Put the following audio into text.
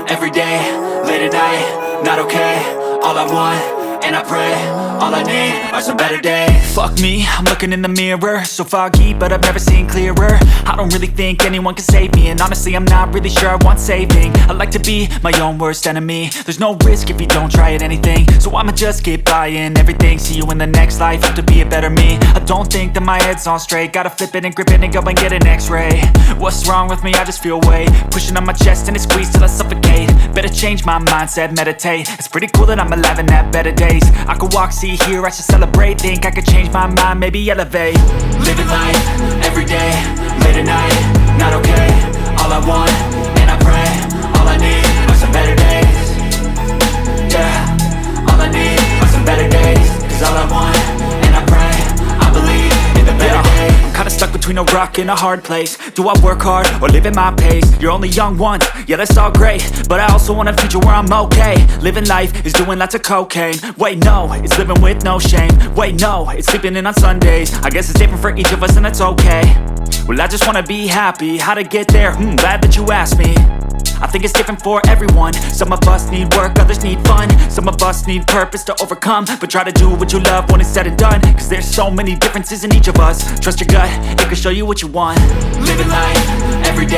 every day, late at night, not okay. All I want, and I pray, all I need are some better days. Fuck me, I'm looking in the mirror, so foggy, but I've never seen clearer. I don't really think anyone can save me, and honestly I'm not really sure I want saving. I like to be my own worst enemy. There's no risk if you don't try at anything, so I'ma just keep buying everything. See you in the next life, have to be a better me. I don't think that my head's on straight, gotta flip it and grip it and go and get an x-ray. What's wrong with me? I just feel weight pushing on my chest and it squeezes till I suffocate. Better change my mindset, meditate. It's pretty cool that I'm alive and have better days. I could walk, see, hear, I should celebrate. Think I could change my mind, maybe elevate. Living life, every day, late at night, not okay. All I want, and I pray, all I need are some better days. Yeah, all I need are some better days. Cause all I want, and I pray, I believe in the better days. I'm kinda stuck between a rock and a hard place. Do I work hard or live at my pace? You're only young once, yeah that's all great, but I also want a future where I'm okay. Living life is doing lots of cocaine. Wait no, it's living with no shame. Wait no, it's sleeping in on Sundays. I guess it's different for each of us and that's okay. Well I just wanna be happy, how to get there? Glad that you asked me. I think it's different for everyone. Some of us need work, others need fun. Some of us need purpose to overcome. But try to do what you love when it's said and done. Cause there's so many differences in each of us. Trust your gut, it can show you what you want. Living life, every day